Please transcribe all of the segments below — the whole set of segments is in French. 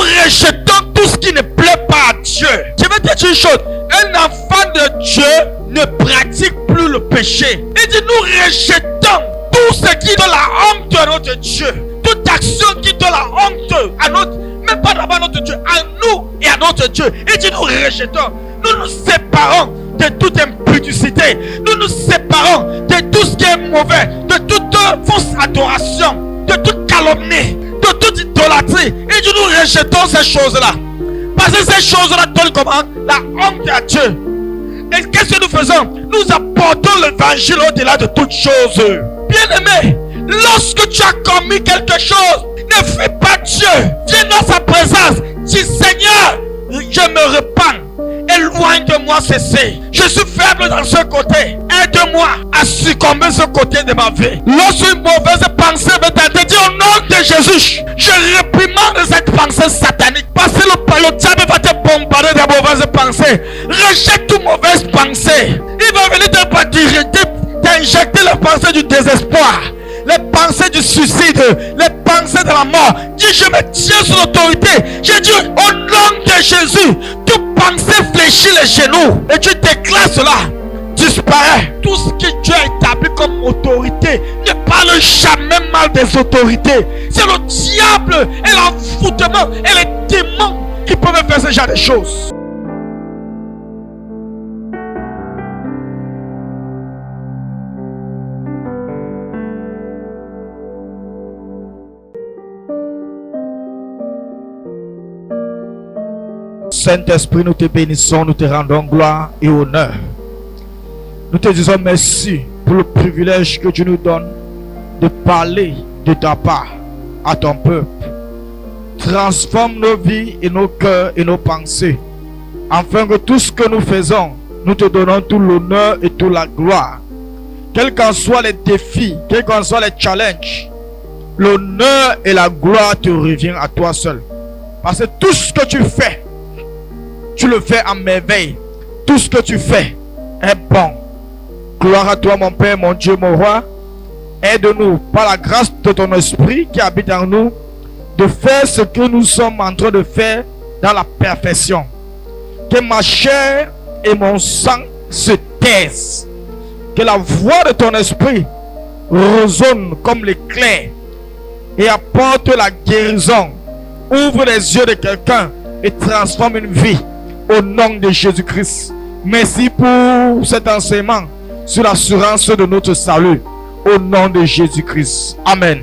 nous rejetons tout ce qui ne plaît pas à Dieu. Je vais te dire une chose. Un enfant de Dieu ne pratique plus le péché. Il dit nous rejetons tout ce qui donne la honte à notre Dieu. Toute action qui donne la honte à notre, même pas d'abord à notre Dieu, à nous et à notre Dieu. Il dit nous rejetons. Nous nous séparons de toute impudicité. Nous nous séparons de tout ce qui est mauvais, de toute fausse adoration, de toute calomnie, de toute idolâtrie. Et dit nous rejetons ces choses-là. Parce que ces choses-là donnent comment? La honte à Dieu. Et qu'est-ce que nous faisons? Nous apportons l'évangile au-delà de toutes choses. Bien-aimé, lorsque tu as commis quelque chose, ne fuis pas Dieu. Viens dans sa présence. Dis Seigneur, je me repens. Éloigne de moi ceci. Je suis faible dans ce côté. Aide-moi à succomber ce côté de ma vie. Lorsqu'une mauvaise pensée veut t'aider, dis au nom de Jésus, je réprimande cette pensée satanique. Parce que le diable va te bombarder de mauvaises pensées. Rejette toute mauvaise pensée. Il va venir t'injecter les pensées du désespoir, les pensées du suicide, les pensées de la mort. Dis je me tiens sur l'autorité. J'ai dit au nom de Jésus, toute pensée fléchit les genoux et tu déclares cela. Disparaît. Tout ce que Dieu a établi comme autorité, ne parle jamais mal des autorités. C'est le diable et l'envoûtement et les démons qui peuvent faire ce genre de choses. Saint-Esprit, nous te bénissons, nous te rendons gloire et honneur. Nous te disons merci pour le privilège que tu nous donnes de parler de ta part à ton peuple. Transforme nos vies et nos cœurs et nos pensées, afin que tout ce que nous faisons, nous te donnons tout l'honneur et toute la gloire. Quels qu'en soient les défis, quels qu'en soient les challenges, l'honneur et la gloire te reviennent à toi seul. Parce que tout ce que tu fais, tu le fais en merveille. Tout ce que tu fais est bon. Gloire à toi, mon Père, mon Dieu, mon Roi. Aide-nous par la grâce de ton esprit qui habite en nous de faire ce que nous sommes en train de faire dans la perfection. Que ma chair et mon sang se taisent. Que la voix de ton esprit résonne comme l'éclair et apporte la guérison. Ouvre les yeux de quelqu'un et transforme une vie au nom de Jésus-Christ. Merci pour cet enseignement sur l'assurance de notre salut au nom de Jésus-Christ. Amen.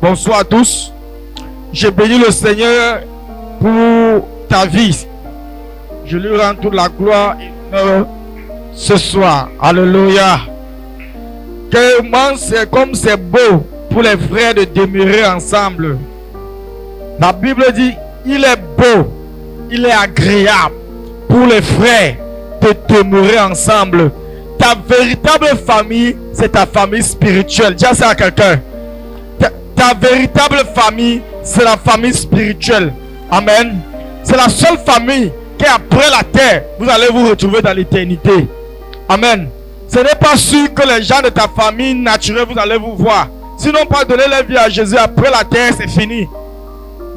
Bonsoir à tous. Je bénis le Seigneur pour ta vie. Je lui rends toute la gloire et l'honneur ce soir. Alléluia. C'est comme c'est beau pour les frères de demeurer ensemble. La Bible dit, il est beau, il est agréable pour les frères de demeurer ensemble. Ta véritable famille, c'est ta famille spirituelle. Dis ça à quelqu'un. Ta véritable famille, c'est la famille spirituelle. Amen. C'est la seule famille qui après la terre, vous allez vous retrouver dans l'éternité. Amen. Ce n'est pas sûr que les gens de ta famille naturelle, vous allez vous voir. Sinon, pas donner la vie à Jésus après la terre, c'est fini.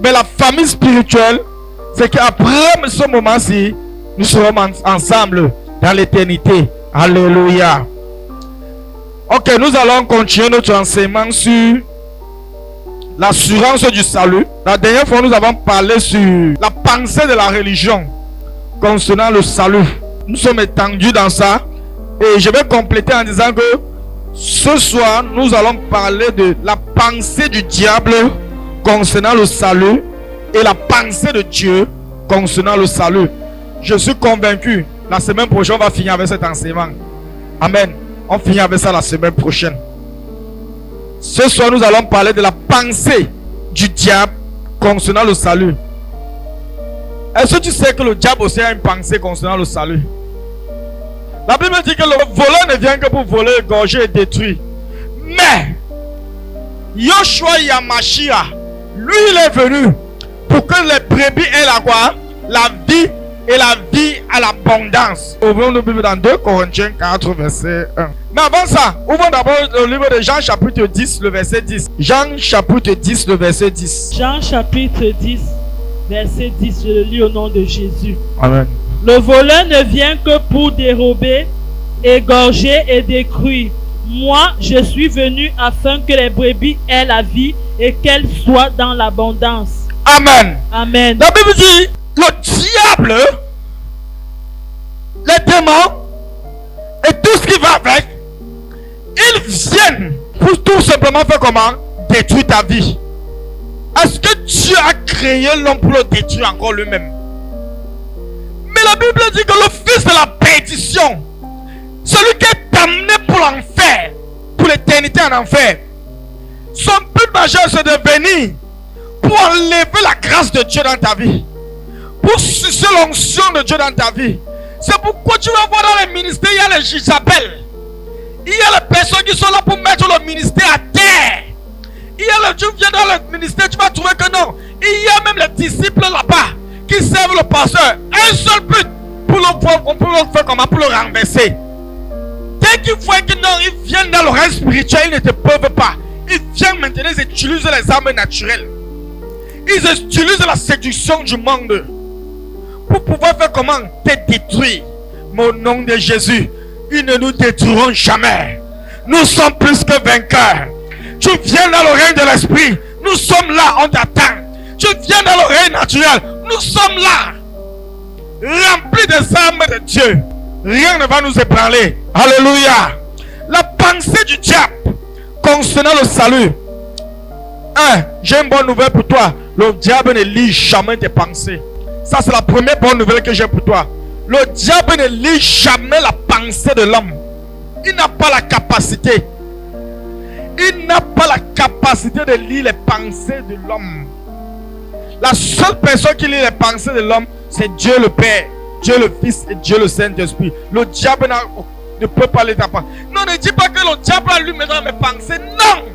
Mais la famille spirituelle, c'est qu'après ce moment-ci, nous serons ensemble dans l'éternité. Alléluia. Ok, nous allons continuer notre enseignement sur l'assurance du salut. La dernière fois, nous avons parlé sur la pensée de la religion concernant le salut. Nous sommes étendus dans ça. Et je vais compléter en disant que ce soir, nous allons parler de la pensée du diable concernant le salut et la pensée de Dieu concernant le salut. Je suis convaincu, la semaine prochaine, on va finir avec cet enseignement. Amen. On finit avec ça la semaine prochaine. Ce soir, nous allons parler de la pensée du diable concernant le salut. Est-ce que tu sais que le diable aussi a une pensée concernant le salut? La Bible dit que le voleur ne vient que pour voler, égorger et détruire. Mais Yoshua Yamashia, lui, il est venu pour que les brebis aient la vie et la vie à l'abondance. Ouvrons nos Bibles dans 2 Corinthiens 4, verset 1. Mais avant ça, ouvrons d'abord le livre de Jean chapitre 10, le verset 10. Jean chapitre 10, le verset 10. Jean chapitre 10, verset 10, je le lis au nom de Jésus. Amen. Le voleur ne vient que pour dérober, égorger et détruire. Moi, je suis venu afin que les brebis aient la vie et qu'elles soient dans l'abondance. Amen. Amen. La Bible dit, le diable, les démons et tout ce qui va avec, ils viennent pour tout simplement faire comment? Détruire ta vie. Est-ce que Dieu a créé l'homme pour le détruire encore lui-même? Mais la Bible dit que le fils de la perdition, celui qui est amené pour l'enfer, pour l'éternité en enfer, son but majeur c'est de venir pour enlever la grâce de Dieu dans ta vie, pour sucer l'onction de Dieu dans ta vie. C'est pourquoi tu vas voir dans les ministères, il y a les Jezabel, il y a les personnes qui sont là pour mettre le ministère à terre. Il y a tu viens dans le ministère, tu vas trouver que non. Il y a même les disciples là-bas qui servent le pasteur. Un seul but pour le faire comment? Pour le renverser. Dès qu'ils voient que non, ils viennent dans le règne spirituel, ils ne te peuvent pas. Ils viennent maintenant, ils utilisent les armes naturelles. Ils utilisent la séduction du monde pour pouvoir faire comment? Te détruire. Mais au nom de Jésus, ils ne nous détruiront jamais. Nous sommes plus que vainqueurs. Tu viens dans le règne de l'esprit. Nous sommes là, on t'attend. Tu viens dans le règne naturel. Nous sommes là. Remplis des armes de Dieu. Rien ne va nous ébranler. Alléluia. La pensée du diable concernant le salut. J'ai une bonne nouvelle pour toi. Le diable ne lit jamais tes pensées. Ça, c'est la première bonne nouvelle que j'ai pour toi. Le diable ne lit jamais la pensée de l'homme. Il n'a pas la capacité. Il n'a pas la capacité de lire les pensées de l'homme. La seule personne qui lit les pensées de l'homme, c'est Dieu le Père, Dieu le Fils et Dieu le Saint-Esprit. Le diable ne peut pas lire ta pensée. Non, ne dis pas que le diable a lu maintenant mes pensées. Non!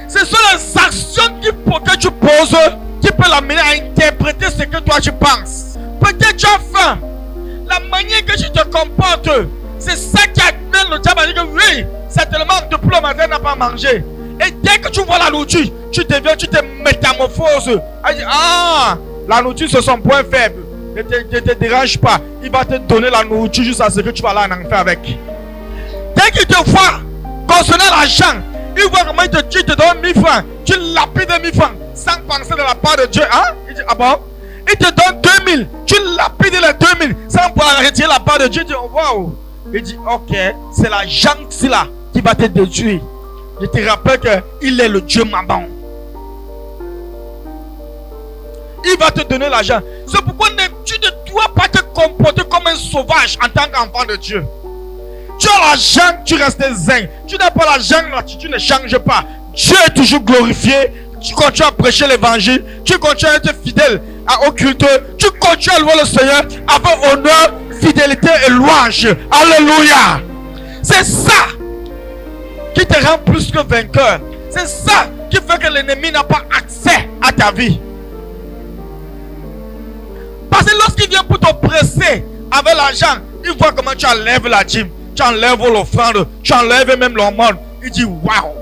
Ce sont les actions que tu poses qui peuvent l'amener à interpréter ce que toi tu penses. Peut-être tu as faim. La manière que tu te comportes, c'est ça qui amène le diable à dire que oui, certainement depuis le matin, il n'a pas mangé. Et dès que tu vois la nourriture, tu te métamorphoses. Ah, la nourriture c'est son point faible. Ne te dérange pas. Il va te donner la nourriture jusqu'à ce que tu vas là en enfer avec. Dès qu'il te voit concernant l'argent, il voit comment il te donne 1000 francs. Tu lapides 1000 francs sans penser de la part de Dieu. Hein? Il dit, ah bon? Il te donne 2000. Tu lapides les 2000 sans pouvoir retirer la part de Dieu. Il dit, oh, wow. Il dit, ok, c'est la jungle là qui va te détruire. Je te rappelle qu'il est le Dieu Maman. Il va te donner l'argent. C'est pourquoi tu ne dois pas te comporter comme un sauvage en tant qu'enfant de Dieu. Tu as l'argent, tu restes zen. Tu n'as pas l'argent, tu ne changes pas. Dieu est toujours glorifié. Tu continues à prêcher l'évangile. Tu continues à être fidèle au culte. Tu continues à louer le Seigneur avec honneur, fidélité et louange. Alléluia. C'est ça qui te rend plus que vainqueur. C'est ça qui fait que l'ennemi n'a pas accès à ta vie. Parce que lorsqu'il vient pour te presser avec l'argent, il voit comment tu enlèves la dîme, tu enlèves l'offrande, tu enlèves même l'aumône. Il dit waouh.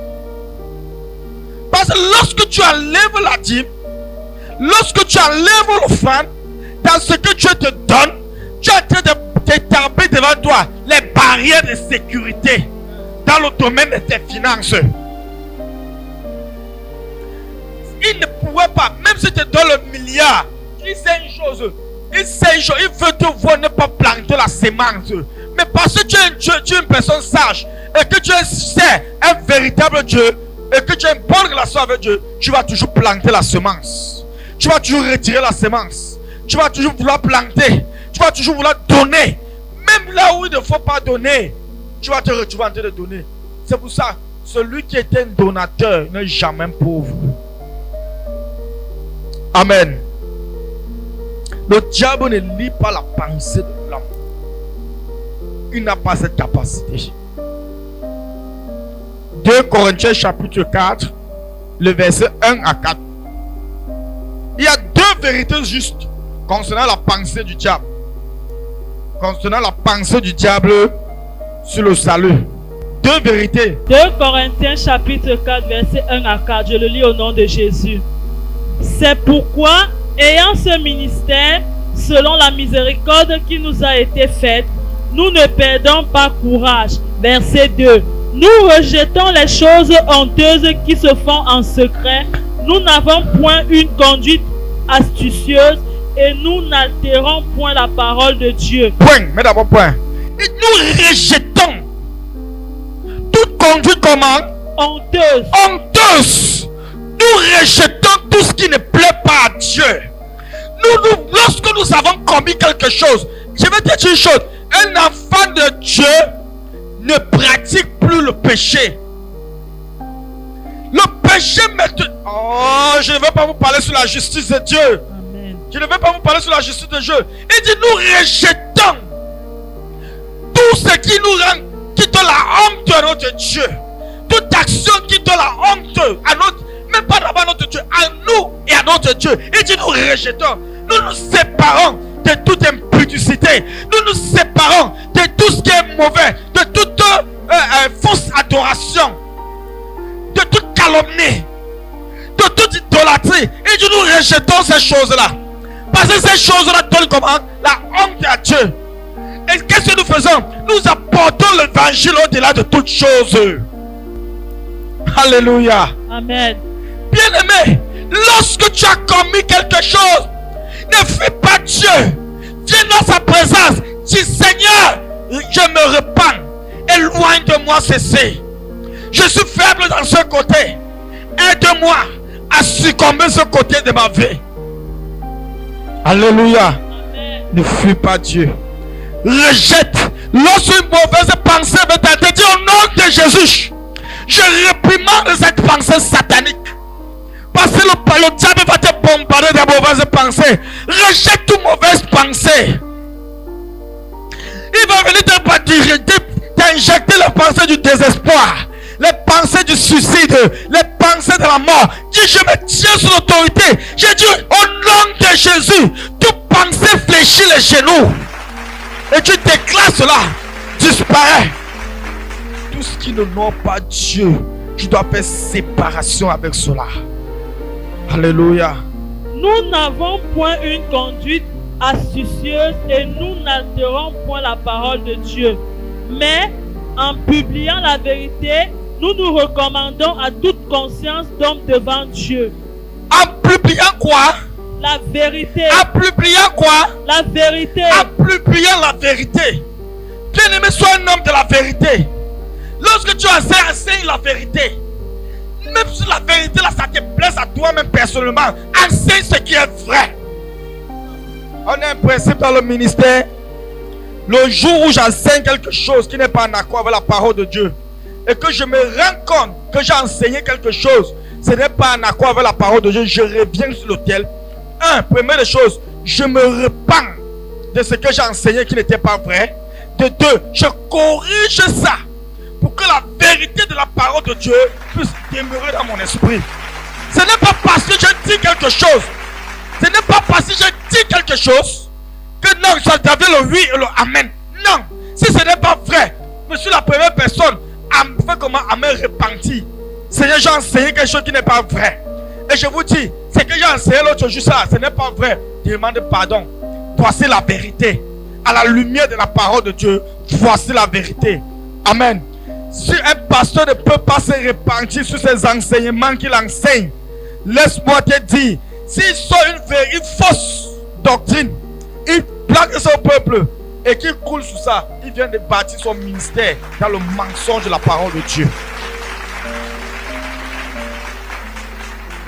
Parce que lorsque tu enlèves la dîme, lorsque tu enlèves l'offrande, dans ce que Dieu te donne, tu es en train de t'établir devant toi les barrières de sécurité dans le domaine de tes finances. Il ne pourrait pas, même si tu te donne le milliard, il sait une chose. Il veut te voir ne pas planter la semence. Mais parce que tu es une personne sage et que tu sais un véritable Dieu et que tu as une bonne relation avec Dieu, tu vas toujours planter la semence. Tu vas toujours retirer la semence. Tu vas toujours vouloir planter. Tu vas toujours vouloir donner. Même là où il ne faut pas donner, tu vas te retrouver en train de donner. C'est pour ça, celui qui est un donateur n'est jamais pauvre. Amen. Le diable ne lit pas la pensée de l'homme. Il n'a pas cette capacité. 2 Corinthiens chapitre 4, le verset 1 à 4. Il y a deux vérités justes concernant la pensée du diable. Concernant la pensée du diable sur le salut. 2 vérités. 2 Corinthiens chapitre 4 verset 1 à 4. Je le lis au nom de Jésus. C'est pourquoi, ayant ce ministère, selon la miséricorde qui nous a été faite, nous ne perdons pas courage. Verset 2. Nous rejetons les choses honteuses qui se font en secret. Nous n'avons point une conduite astucieuse et nous n'altérons point la parole de Dieu. Point, mais d'abord point. Et nous rejetons toute conduite comment? Honteuse. Honteuse. Nous rejetons tout ce qui ne plaît pas à Dieu. Lorsque nous avons commis quelque chose, je vais te dire une chose, un enfant de Dieu ne pratique plus le péché. Le péché maintenant. Oh, je ne vais pas vous parler sur la justice de Dieu. Amen. Je ne vais pas vous parler sur la justice de Dieu. Il dit nous rejetons tout ce qui nous rend, qui donne la honte à notre Dieu. Toute action qui donne la honte à notre, même pas d'abord à notre Dieu, à nous et à notre Dieu. Il dit nous rejetons. Nous nous séparons de toute impudicité. Nous nous séparons de tout ce qui est mauvais, de toute fausse adoration, de toute calomnie, de toute idolâtrie. Et nous rejetons ces choses-là. Parce que ces choses-là donnent comment? La honte à Dieu. Et qu'est-ce que nous faisons? Nous apportons l'évangile au-delà de toutes choses. Alléluia. Amen. Bien-aimé, lorsque tu as commis quelque chose, ne fuis pas Dieu. Viens dans sa présence. Dis Seigneur, je me repens. Éloigne de moi ceci. Je suis faible dans ce côté. Aide-moi à succomber ce côté de ma vie. Alléluia. Amen. Ne fuis pas Dieu. Rejette. Lorsqu'une mauvaise pensée veut t'atteindre, dis au nom de Jésus, je réprimande cette pensée satanique. Parce que le diable va te bombarder de mauvaises pensées. Rejette toute mauvaise pensée. Il va venir t'injecter les pensées du désespoir, les pensées du suicide, les pensées de la mort. Dis, je me tiens sur l'autorité. J'ai dit, au nom de Jésus, toute pensée fléchit les genoux. Et tu déclares cela, disparaît. Tout ce qui n'honore pas Dieu, tu dois faire séparation avec cela. Alléluia. Nous n'avons point une conduite astucieuse et nous n'altérons point la parole de Dieu. Mais en publiant la vérité, nous nous recommandons à toute conscience d'homme devant Dieu. En publiant quoi? La vérité. En publiant quoi? La vérité. En publiant la vérité. Bien-aimé, sois un homme de la vérité. Lorsque tu enseignes la vérité, même si la vérité là, ça te plaise à toi-même personnellement, enseigne ce qui est vrai. On a un principe dans le ministère. Le jour où j'enseigne quelque chose qui n'est pas en accord avec la parole de Dieu, et que je me rends compte que j'ai enseigné quelque chose, ce n'est pas en accord avec la parole de Dieu, je reviens sur l'autel. Première chose, je me repens de ce que j'ai enseigné qui n'était pas vrai. De 2, je corrige ça pour que la vérité de la parole de Dieu puisse demeurer dans mon esprit. Ce n'est pas parce que je dis quelque chose, ce n'est pas parce que je dis quelque chose que non, ça devient le oui et le amen. Non, si ce n'est pas vrai, je suis la première personne à me faire comment, à me repentir. Seigneur, j'ai enseigné quelque chose qui n'est pas vrai. Et je vous dis, ce que j'ai enseigné l'autre jour, ça, ce n'est pas vrai. Demande pardon. Voici la vérité. À la lumière de la parole de Dieu, voici la vérité. Amen. Si un pasteur ne peut pas se repentir sur ses enseignements qu'il enseigne, laisse-moi te dire, s'il sort une fausse doctrine, il plaque son peuple et qu'il coule sous ça, il vient de bâtir son ministère dans le mensonge de la parole de Dieu.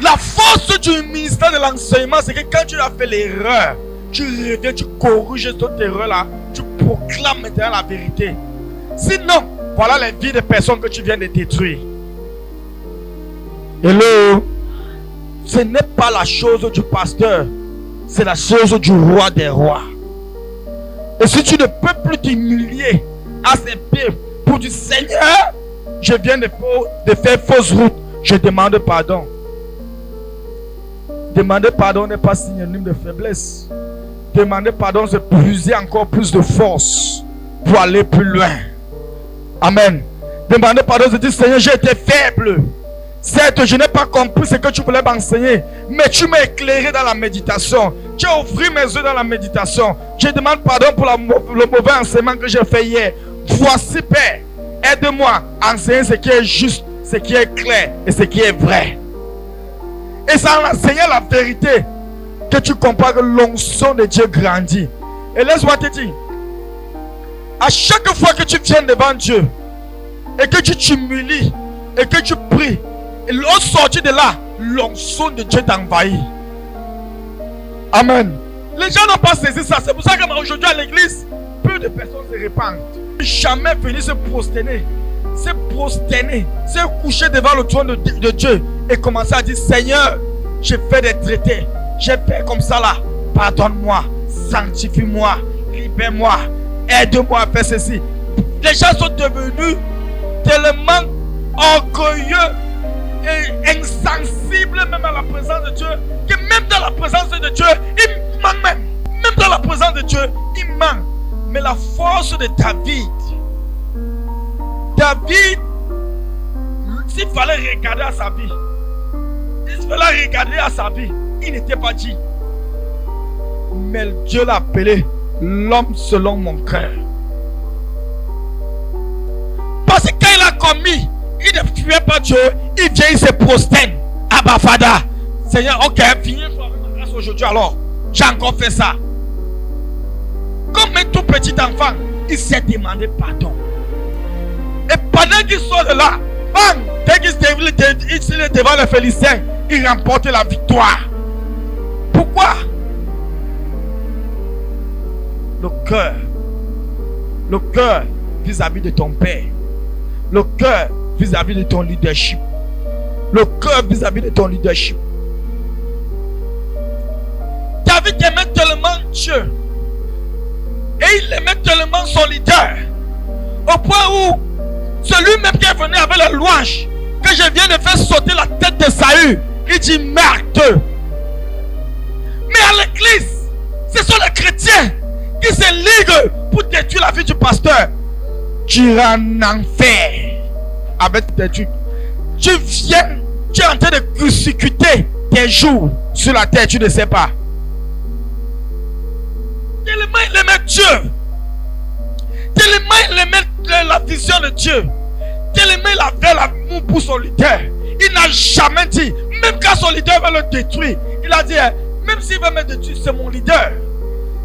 La force du ministère de l'enseignement, c'est que quand tu as fait l'erreur, tu reviens, tu corriges cette erreur-là, tu proclames maintenant la vérité. Sinon, voilà les vies des personnes que tu viens de détruire. Hello? Ce n'est pas la chose du pasteur, c'est la chose du roi des rois. Et si tu ne peux plus t'humilier à ses pieds pour dire Seigneur, je viens de faire fausse route, je demande pardon. Demander pardon n'est pas synonyme de faiblesse. demander pardon, c'est puiser encore plus de force pour aller plus loin. Amen. Demander pardon, c'est dire Seigneur, j'ai été faible. Certes, je n'ai pas compris ce que tu voulais m'enseigner, mais tu m'as éclairé dans la méditation. Tu as ouvert mes yeux dans la méditation. Je demande pardon pour le mauvais enseignement que j'ai fait hier. Voici, Père, aide-moi à enseigner ce qui est juste, ce qui est clair et ce qui est vrai. Et c'est en enseignant la vérité que tu comprends que l'onction de Dieu grandit. Et laisse-moi te dire, à chaque fois que tu viens devant Dieu et que tu t'humilies et que tu pries, et au sortir de là, l'onction de Dieu t'envahit. Amen. Les gens n'ont pas saisi ça. C'est pour ça qu'aujourd'hui à l'église, peu de personnes se répandent. Jamais venir se prosterner, se coucher devant le trône de Dieu et commencer à dire Seigneur, j'ai fait des traités, j'ai fait comme ça là, pardonne-moi, sanctifie-moi, libère-moi, aide-moi à faire ceci. Les gens sont devenus tellement orgueilleux et insensibles même à la présence de Dieu, que même dans la présence de Dieu, il manque même. Même dans la présence de Dieu, il manque. Mais la force de David, s'il fallait regarder à sa vie, il n'était pas dit. Mais Dieu l'a appelé l'homme selon mon cœur. Parce que quand il a commis, il ne fuyait pas Dieu, il vient, il se prosterne. Abba Fada, Seigneur, ok, finis ma grâce aujourd'hui alors. J'ai encore fait ça. Comme un tout petit enfant, il s'est demandé pardon. Et pendant qu'il sort de là, bang, dès qu'il est devant les Philistins, il remporte la victoire. Pourquoi? Le cœur vis-à-vis de ton père, le cœur vis-à-vis de ton leadership, le cœur vis-à-vis de ton leadership. David aimait tellement Dieu et il aimait tellement son leader au point où celui-même qui est venu avec la louange que je viens de faire sauter la tête de Saül, il dit merde. Mais à l'église, ce sont les chrétiens qui se liguent pour détruire la vie du pasteur. Tu iras en enfer avec tes trucs. Tu es en train de crucifier tes jours sur la terre, tu ne sais pas. Tellement il aimait Dieu, tellement il aimait la vision de Dieu, tellement il avait l'amour pour son leader. Il n'a jamais dit, même quand son leader va le détruire, il a dit, même s'il veut me détruire, c'est mon leader,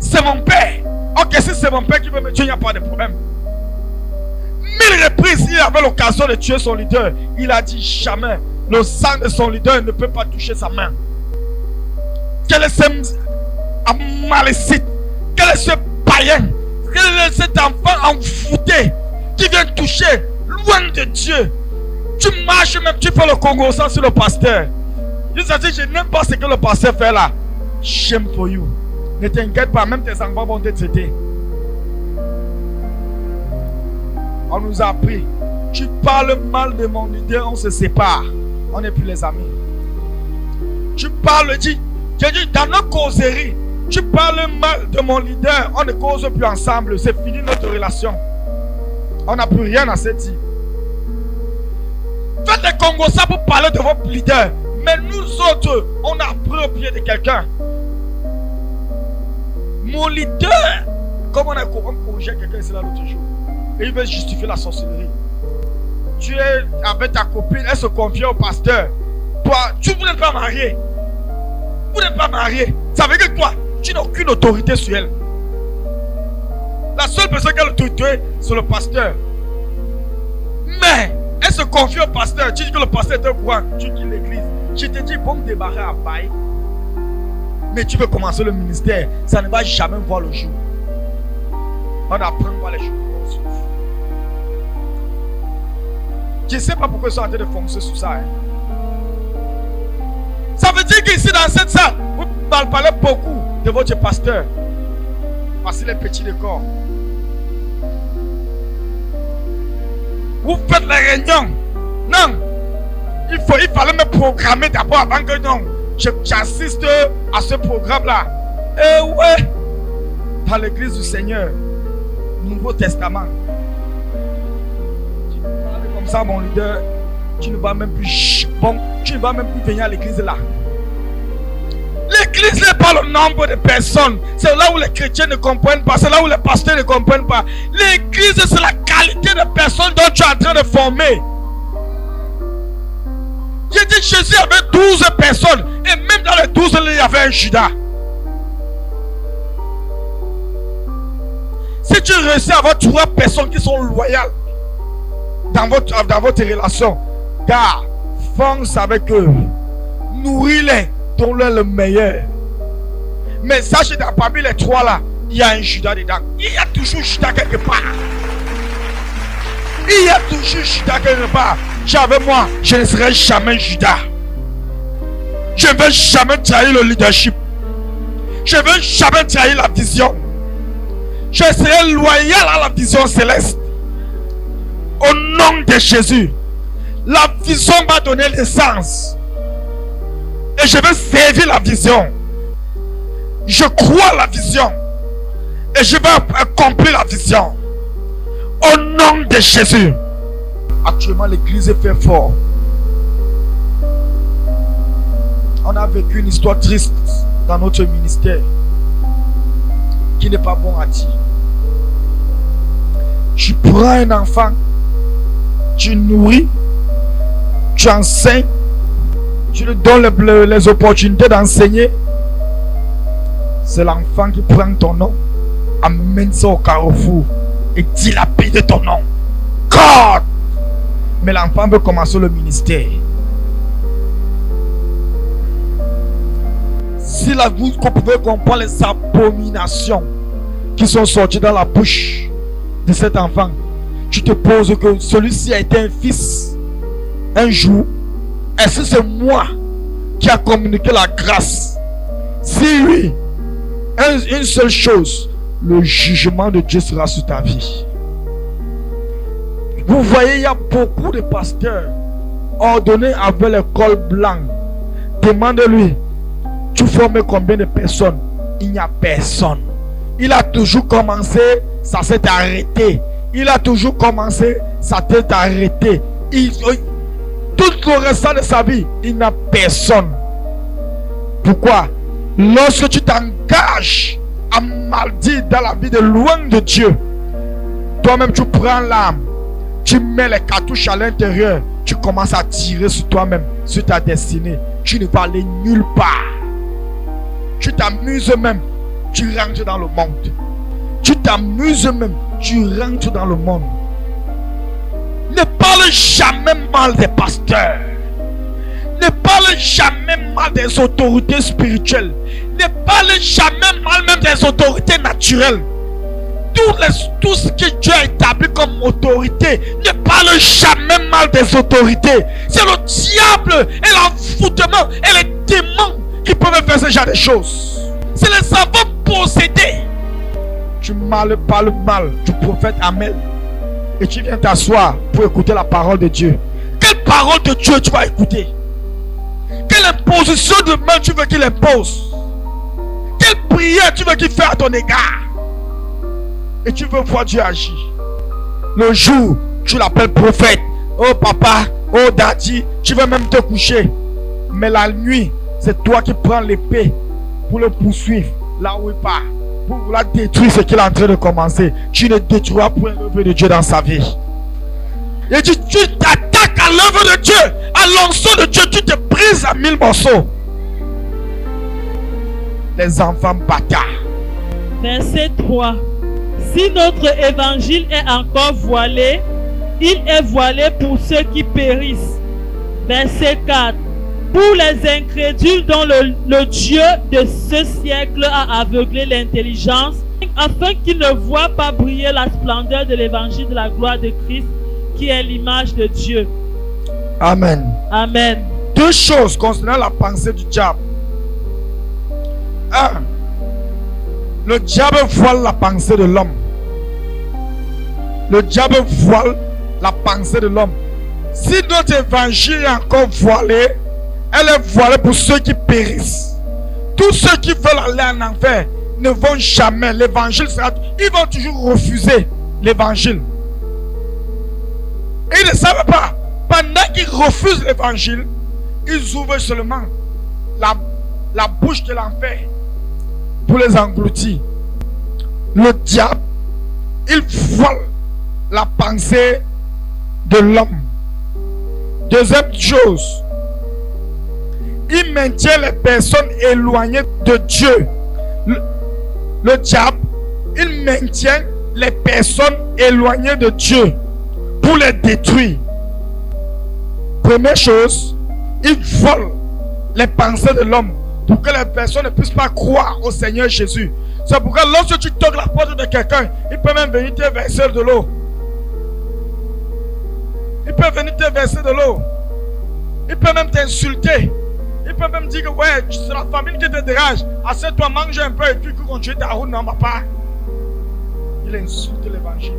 c'est mon père. Ok, si c'est mon père qui veut me tuer, il n'y a pas de problème. 1000 reprises, il avait l'occasion de tuer son leader. Il a dit jamais, le sang de son leader ne peut pas toucher sa main. Quel est ce malécite? Quel est ce païen? Quel est cet enfant enfouté qui vient toucher loin de Dieu? Tu marches même, tu fais le Congo sans sur le pasteur. Il s'est dit, je n'aime pas ce que le pasteur fait là. Shame for you. Ne t'inquiète pas, même tes enfants vont te traiter. On nous a appris, tu parles mal de mon leader, on se sépare. On n'est plus les amis. Tu parles, j'ai dit, dans nos causeries, tu parles mal de mon leader, on ne cause plus ensemble, c'est fini notre relation. On n'a plus rien à se dire. Faites des Congos pour parler de votre leader, mais nous autres, on a pris au pied de quelqu'un. Mon leader, comme on a corrigé quelqu'un ici là l'autre jour, et il veut justifier la sorcellerie. Tu es avec ta copine, elle se confie au pasteur. Toi, vous n'êtes pas marié. Vous n'êtes pas marié. Ça veut dire que toi, tu n'as aucune autorité sur elle. La seule personne qui a l'autorité, c'est le pasteur. Mais, elle se confie au pasteur. Tu dis que le pasteur est au courant. Tu quittes l'église. Je te dis, bon, me débarrasser à Baye. Mais tu veux commencer le ministère. Ça ne va jamais voir le jour. On apprend pas les choses. Je ne sais pas pourquoi ils sont en train de foncer sur ça. Ça veut dire qu'ici dans cette salle, vous parlez beaucoup de votre pasteur. Parce qu'il est petit de corps. Vous faites les réunions. Non. Il fallait me programmer d'abord avant que non. J'assiste à ce programme-là. Et ouais. par l'église du Seigneur, Nouveau Testament. Tu parles comme ça, mon leader, tu ne vas même plus venir à l'église là. L'église n'est pas le nombre de personnes. C'est là où les chrétiens ne comprennent pas. C'est là où les pasteurs ne comprennent pas. L'église, c'est la qualité de personnes dont tu es en train de former. J'ai dit que Jésus avait 12 personnes. Et même dans les 12, il y avait un Judas. Si tu réussis à avoir 3 personnes qui sont loyales dans votre relation, car fonce avec eux, nourris-les, donne-leur le meilleur. Mais sache que parmi les 3 là, il y a un Judas dedans. Il y a toujours Judas quelque part. Il y a toujours Judas quelque part. Tu es avec moi, je ne serai jamais Judas. Je ne vais jamais trahir le leadership. Je ne vais jamais trahir la vision. Je serai loyal à la vision céleste. Au nom de Jésus, la vision va donner le sens. Et je vais servir la vision. Je crois à la vision. Et je vais accomplir la vision. Au nom de Jésus. Actuellement, l'église est fait fort. On a vécu une histoire triste dans notre ministère qui n'est pas bon à dire. Tu prends un enfant, tu nourris, tu enseignes, tu lui donnes les opportunités d'enseigner. C'est l'enfant qui prend ton nom, amène ça au carrefour et dilapide ton nom. God! Mais l'enfant veut commencer le ministère. Si vous pouvez comprendre les abominations qui sont sorties dans la bouche de cet enfant, tu te poses que celui-ci a été un fils un jour. Est-ce que c'est moi qui a communiqué la grâce? Si oui, une seule chose, le jugement de Dieu sera sur ta vie. Vous voyez, il y a beaucoup de pasteurs ordonnés avec le col blanc. Demande-lui, tu formes combien de personnes? Il n'y a personne. Il a toujours commencé, ça s'est arrêté. Il a toujours commencé, ça s'est arrêté. Tout le restant de sa vie, il n'a personne. Pourquoi? Lorsque tu t'engages à maudire dans la vie de loin de Dieu, toi-même tu prends l'âme, tu mets les cartouches à l'intérieur, tu commences à tirer sur toi-même, sur ta destinée. Tu ne vas aller nulle part. Tu t'amuses même, tu rentres dans le monde. Tu t'amuses même, tu rentres dans le monde. Ne parle jamais mal des pasteurs. Ne parle jamais mal des autorités spirituelles. Ne parle jamais mal même des autorités naturelles. Tout ce que Dieu a établi comme autorité, ne parle jamais mal des autorités. C'est le diable et l'envoûtement et les démons qui peuvent faire ce genre de choses. C'est les savants possédés. Tu parles mal du prophète Amel et tu viens t'asseoir pour écouter la parole de Dieu. Quelle parole de Dieu tu vas écouter? Quelle imposition de main tu veux qu'il impose? Quelle prière tu veux qu'il fasse à ton égard? Et tu veux voir Dieu agir. Le jour, tu l'appelles prophète. Oh papa, oh daddy, tu veux même te coucher. Mais la nuit, c'est toi qui prends l'épée pour le poursuivre là où il part. Pour vouloir détruire ce qu'il est en train de commencer. Tu ne détruiras point l'œuvre de Dieu dans sa vie. Et tu t'attaques à l'œuvre de Dieu, à l'onction de Dieu, tu te brises à 1000 morceaux. Les enfants bâtards. Verset 3. Si notre évangile est encore voilé, il est voilé pour ceux qui périssent. Verset 4. Pour les incrédules dont le Dieu de ce siècle a aveuglé l'intelligence, afin qu'ils ne voient pas briller la splendeur de l'évangile de la gloire de Christ, qui est l'image de Dieu. Amen. Amen. 2 choses concernant la pensée du diable. 1. Le diable voile la pensée de l'homme. Le diable voile la pensée de l'homme. Si notre évangile est encore voilé, elle est voilée pour ceux qui périssent. Tous ceux qui veulent aller en enfer ne vont jamais. L'évangile sera... Ils vont toujours refuser l'évangile. Et ils ne savent pas. Pendant qu'ils refusent l'évangile, ils ouvrent seulement la bouche de l'enfer pour les engloutir. Le diable, il vole la pensée de l'homme. Deuxième chose, il maintient les personnes éloignées de Dieu. Le diable, il maintient les personnes éloignées de Dieu pour les détruire. Première chose, il vole les pensées de l'homme pour que les personnes ne puissent pas croire au Seigneur Jésus. C'est pourquoi lorsque tu toques la porte de quelqu'un, il peut même venir te verser de l'eau. Il peut venir te verser de l'eau. Il peut même t'insulter. Il peut même dire que ouais, c'est la famille qui te dérange. Assieds-toi, mange un peu et puis continue ta route. Non, papa. Il insulte l'évangile.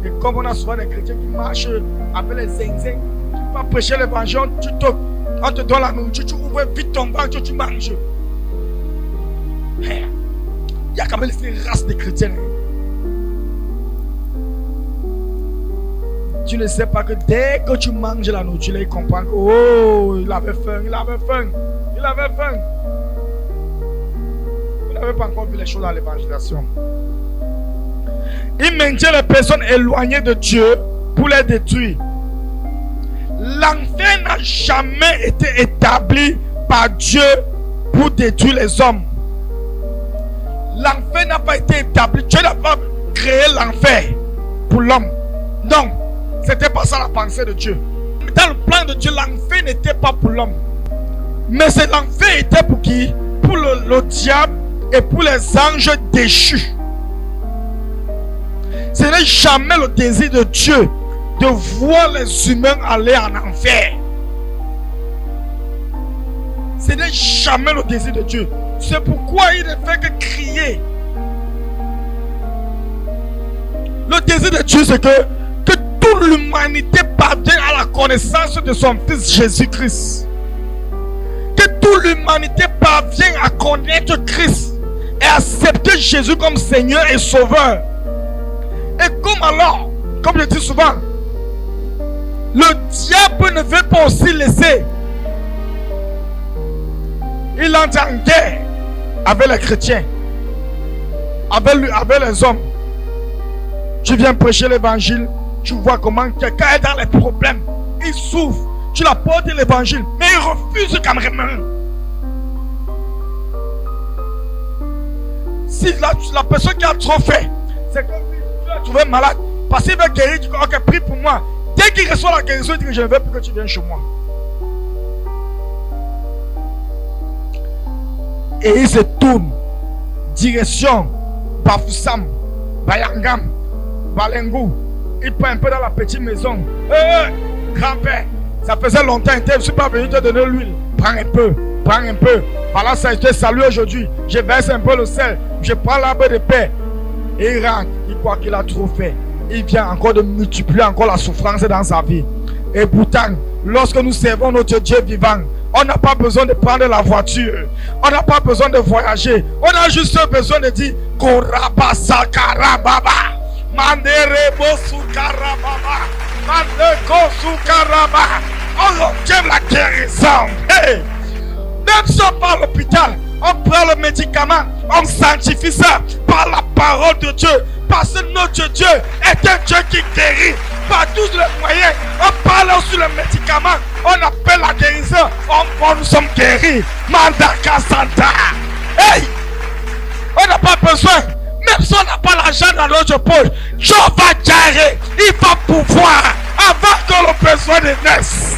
Et comme on a souvent des chrétiens qui marchent avec les zinzins, qui ne pas prêcher l'évangile, tu toques, on te donne la nourriture, tu ouvres vite ton ventre, tu manges. Il y a quand même ces races de chrétiens. Tu ne sais pas que dès que tu manges la nourriture, ils comprennent que oh, il avait faim, il avait faim, il avait faim. Vous n'avez pas encore vu les choses dans l'évangélisation. Il maintient les personnes éloignées de Dieu pour les détruire. L'enfer n'a jamais été établi par Dieu pour détruire les hommes. L'enfer n'a pas été établi. Dieu n'a pas créé l'enfer pour l'homme. Non, c'était pas ça la pensée de Dieu. Dans le plan de Dieu, l'enfer n'était pas pour l'homme. Mais l'enfer était pour qui? Pour le diable et pour les anges déchus. Ce n'est jamais le désir de Dieu de voir les humains aller en enfer. Ce n'est jamais le désir de Dieu. C'est pourquoi il ne fait que crier. Le désir de Dieu, c'est que toute l'humanité parvienne à la connaissance de son Fils Jésus-Christ. Que toute l'humanité parvienne à connaître Christ et accepter Jésus comme Seigneur et Sauveur. Et comme alors, comme je dis souvent, le diable ne veut pas aussi laisser. Il entre en guerre avec les chrétiens, avec les hommes. Tu viens prêcher l'évangile, tu vois comment quelqu'un est dans les problèmes, il souffre, tu l'apportes l'évangile, mais il refuse quand même. Si la personne qui a trop fait, c'est comme si tu l'as trouvé malade, parce qu'il veut guérir, tu dis ok, prie pour moi. Dès qu'il reçoit la guérison, il dit que je ne veux plus que tu viennes chez moi. Et il se tourne direction Bafoussam, Bayangam, Balengou. Il prend un peu dans la petite maison. Grand-père, ça faisait longtemps que je ne suis pas venu te donner l'huile. Prends un peu, prends un peu. Voilà, ça a été salué aujourd'hui. Je verse un peu le sel. Je prends l'arbre de paix. Et il rentre. Il croit qu'il a trop fait. Il vient encore de multiplier encore la souffrance dans sa vie. Et pourtant, lorsque nous servons notre Dieu vivant, on n'a pas besoin de prendre la voiture. On n'a pas besoin de voyager. On a juste besoin de dire Koraba Sakarababa. Manderebo Sukarababa. Mandeko Sukaraba. On obtient la guérison. Hey. Même si on va à l'hôpital, on prend le médicament, on sanctifie ça par la parole de Dieu. Parce que notre Dieu est un Dieu qui guérit par tous les moyens. On parle aussi le médicament, on appelle la guérison, nous sommes guéris. Mandaka Santa. Hey! On n'a pas besoin, même si on n'a pas l'argent dans notre poche, Dieu va gérer, il va pouvoir avant que le besoin ne naisse.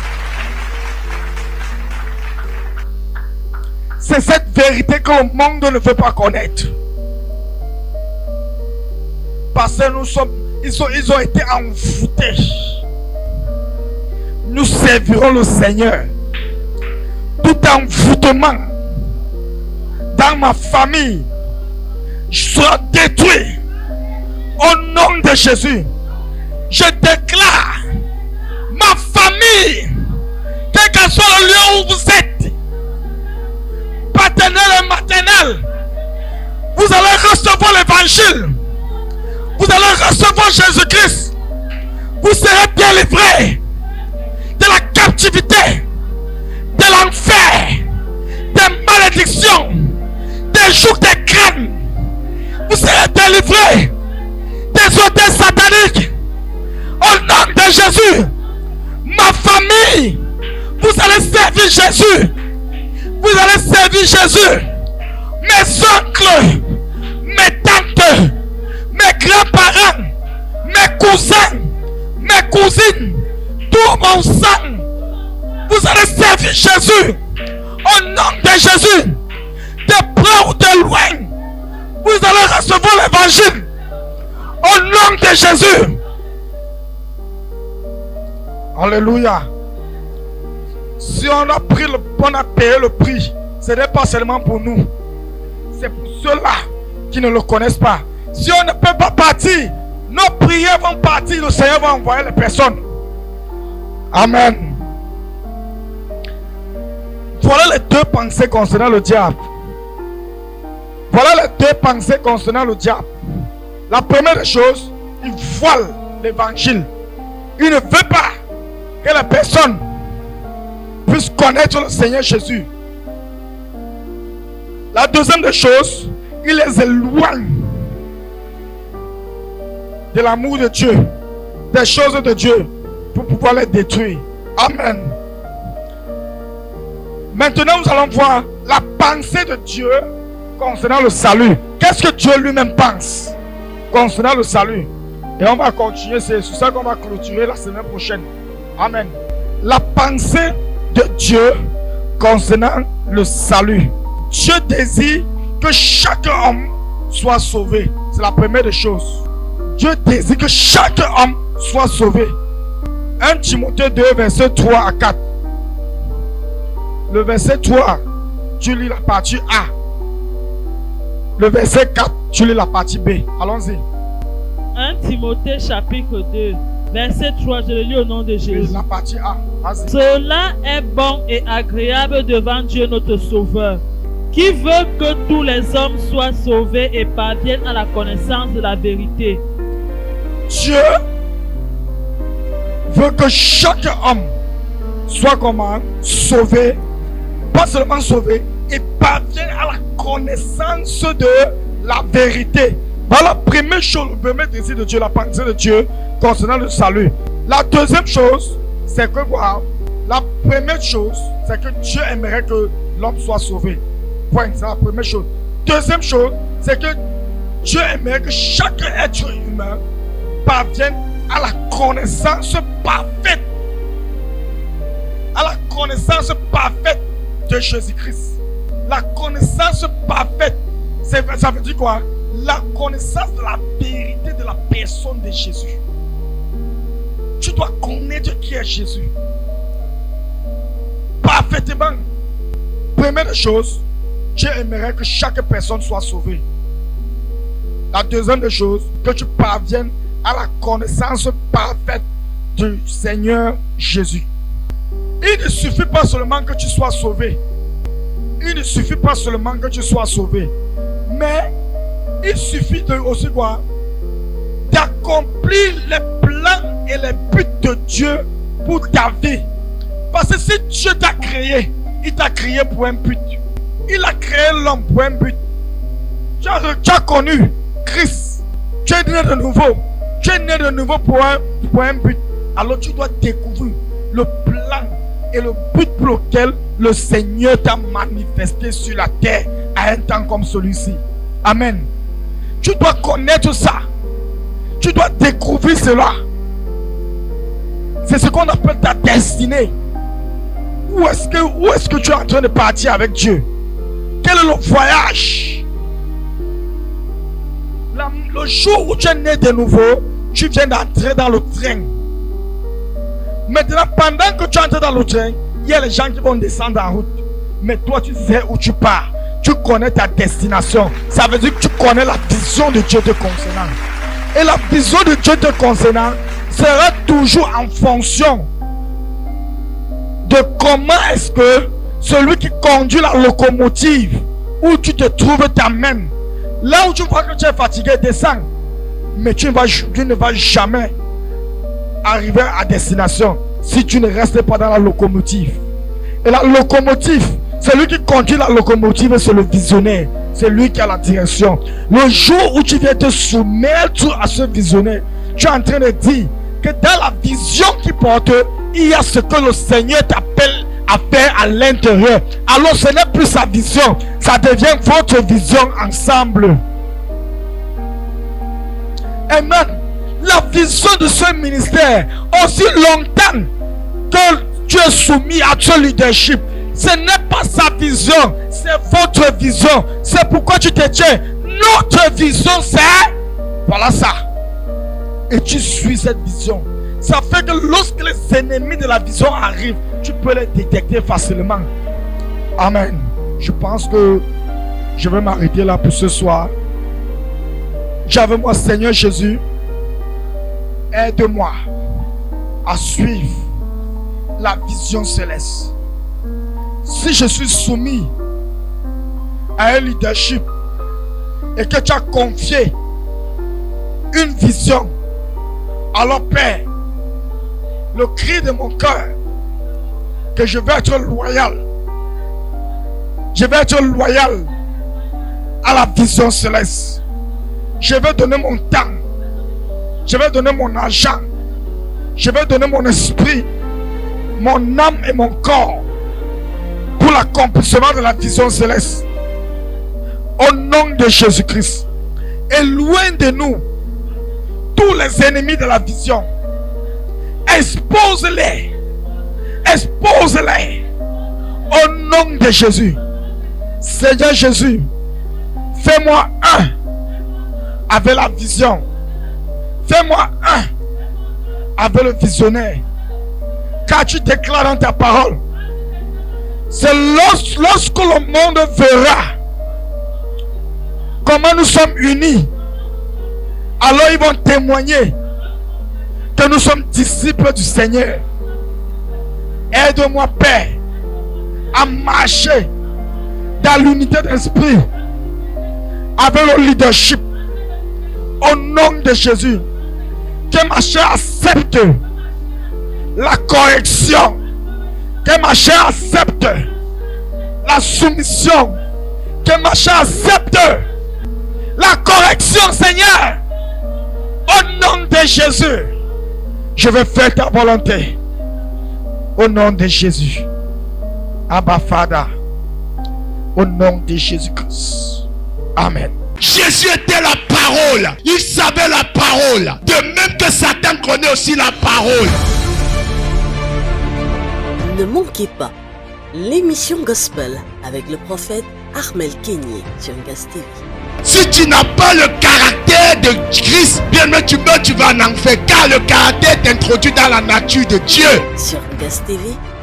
C'est cette vérité que le monde ne veut pas connaître. Parce que ils ont été envoûtés. Nous servirons le Seigneur. Tout envoûtement dans ma famille sera détruit au nom de Jésus. Je déclare ma famille, quel que soit le lieu où vous êtes, paternel et maternel, Vous allez recevoir l'évangile. Vous allez recevoir Jésus-Christ. Vous serez délivrés de la captivité, de l'enfer, des malédictions, des jours des crânes. Vous serez délivrés des hôtels sataniques. Au nom de Jésus, ma famille, vous allez servir Jésus. Vous allez servir Jésus. Mes oncles, mes tantes, mes grands-parents, mes cousins, mes cousines, tout mon sang, vous allez servir Jésus. Au nom de Jésus, de près ou de loin, vous allez recevoir l'évangile. Au nom de Jésus. Alléluia. Si on a payé le prix, ce n'est pas seulement pour nous. C'est pour ceux-là qui ne le connaissent pas. Si on ne peut pas partir, nos prières vont partir. Le Seigneur va envoyer les personnes. Amen. Voilà les deux pensées concernant le diable. Voilà les deux pensées concernant le diable. La première chose, il voile l'évangile. Il ne veut pas que les personnes puissent connaître le Seigneur Jésus. La deuxième des choses, il les éloigne de l'amour de Dieu, des choses de Dieu, pour pouvoir les détruire. Amen. Maintenant, nous allons voir la pensée de Dieu concernant le salut. Qu'est-ce que Dieu lui-même pense concernant le salut? Et on va continuer, c'est sur ça qu'on va clôturer la semaine prochaine. Amen. La pensée de Dieu concernant le salut. Dieu désire que chaque homme soit sauvé. C'est la première des choses. Dieu désire que chaque homme soit sauvé. 1 Timothée 2, verset 3 à 4. Le verset 3, tu lis la partie A. Le verset 4, tu lis la partie B. Allons-y. 1 Timothée chapitre 2, verset 3, je le lis au nom de Jésus. La partie A. Vas-y. Cela est bon et agréable devant Dieu notre Sauveur, qui veut que tous les hommes soient sauvés et parviennent à la connaissance de la vérité. Dieu veut que chaque homme soit comment? Sauvé. Pas seulement sauvé, et parvienne à la connaissance de la vérité. Voilà la première chose, le premier désir de Dieu, la pensée de Dieu concernant le salut. La deuxième chose, c'est que quoi? La première chose, c'est que Dieu aimerait que l'homme soit sauvé. Point, c'est la première chose. Deuxième chose, c'est que Dieu aimerait que chaque être humain parvienne à la connaissance parfaite. À la connaissance parfaite de Jésus-Christ. La connaissance parfaite, ça veut dire quoi? La connaissance de la vérité de la personne de Jésus. Tu dois connaître qui est Jésus parfaitement. Première chose, Dieu aimerait que chaque personne soit sauvée. La deuxième chose, que tu parviennes à la connaissance parfaite du Seigneur Jésus. Il ne suffit pas seulement que tu sois sauvé. Il ne suffit pas seulement que tu sois sauvé. Mais il suffit de aussi quoi? D'accomplir les plans et les buts de Dieu pour ta vie. Parce que si Dieu t'a créé, il t'a créé pour un but. Il a créé l'homme pour un but. Tu as connu Christ. Tu es né de nouveau. Tu es né de nouveau pour un but. Alors tu dois découvrir le plan et le but pour lequel le Seigneur t'a manifesté sur la terre à un temps comme celui-ci. Amen. Tu dois connaître ça. Tu dois découvrir cela. C'est ce qu'on appelle ta destinée. Où est-ce que tu es en train de partir avec Dieu? Quel est le voyage? Le jour où tu es né de nouveau, tu viens d'entrer dans le train. Maintenant, pendant que tu entres dans le train, il y a les gens qui vont descendre en route. Mais toi, tu sais où tu pars. Tu connais ta destination. Ça veut dire que tu connais la vision de Dieu te concernant. Et la vision de Dieu te concernant sera toujours en fonction de comment est-ce que celui qui conduit la locomotive où tu te trouves t'amène. Là où tu vois que tu es fatigué, descends. Mais tu ne vas jamais arriver à destination si tu ne restes pas dans la locomotive. Et la locomotive, celui qui conduit la locomotive, c'est le visionnaire. C'est lui qui a la direction. Le jour où tu viens te soumettre à ce visionnaire, tu es en train de dire que dans la vision qu'il porte, il y a ce que le Seigneur t'appelle à faire à l'intérieur. Alors ce n'est plus sa vision, ça devient votre vision ensemble. Amen. La vision de ce ministère, aussi longtemps que tu es soumis à ce leadership, ce n'est pas sa vision, c'est votre vision. C'est pourquoi tu te tiens. Notre vision, c'est voilà ça. Et tu suis cette vision. Ça fait que lorsque les ennemis de la vision arrivent, tu peux les détecter facilement. Amen. Je pense que je vais m'arrêter là pour ce soir. J'avais moi, Seigneur Jésus, aide-moi à suivre la vision céleste. Si je suis soumis à un leadership et que tu as confié une vision, alors Père, le cri de mon cœur, que je vais être loyal. Je vais être loyal à la vision céleste. Je vais donner mon temps. Je vais donner mon argent. Je vais donner mon esprit, mon âme et mon corps pour l'accomplissement de la vision céleste. Au nom de Jésus-Christ. Et loin de nous tous les ennemis de la vision. Expose-les. Expose-les. Au nom de Jésus. Seigneur Jésus, fais-moi un avec la vision. Fais-moi un avec le visionnaire. Car tu déclares dans ta parole, c'est lorsque le monde verra comment nous sommes unis, alors ils vont témoigner que nous sommes disciples du Seigneur. Aide-moi, Père, à marcher dans l'unité d'esprit avec le leadership. Au nom de Jésus, que ma chair accepte la correction, que ma chair accepte la soumission, que ma chair accepte la correction, Seigneur. Au nom de Jésus, je vais faire ta volonté. Au nom de Jésus. Abba Father. Au nom de Jésus-Christ. Amen. Jésus était la parole. Il savait la parole. De même que Satan connaît aussi la parole. Ne manquez pas l'émission Gospel avec le prophète Armel Kenyé sur Gas TV. Si tu n'as pas le caractère de Christ, bien même tu meurs, tu vas en enfer. Car le caractère t'introduit dans la nature de Dieu. Sur Gas TV,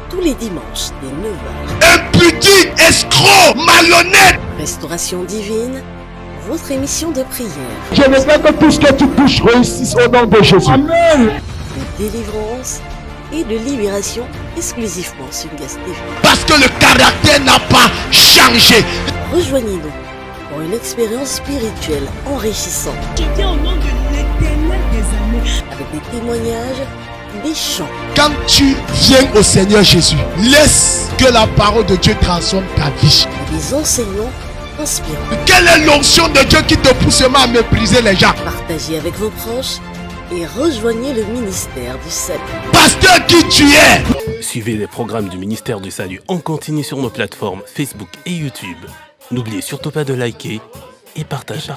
tous les dimanches dès 9h. Impudique, escroc, malhonnête. Restauration divine, votre émission de prière. Je veux que tout ce que tu touches réussisse au nom de Jésus. Amen. De délivrance et de libération exclusivement sur Gas TV. Parce que le caractère n'a pas changé. Rejoignez-nous pour une expérience spirituelle enrichissante. Je dis au nom de l'Éternel des armées. Avec des témoignages, des chants. Quand tu viens au Seigneur Jésus, laisse que la parole de Dieu transforme ta vie. Et des enseignements inspirants. Quelle est l'onction de Dieu qui te pousse à mépriser les gens? Partagez avec vos proches et rejoignez le ministère du Salut. Pasteur qui tu es. Suivez les programmes du ministère du Salut en continu sur nos plateformes Facebook et YouTube. N'oubliez surtout pas de liker et partager.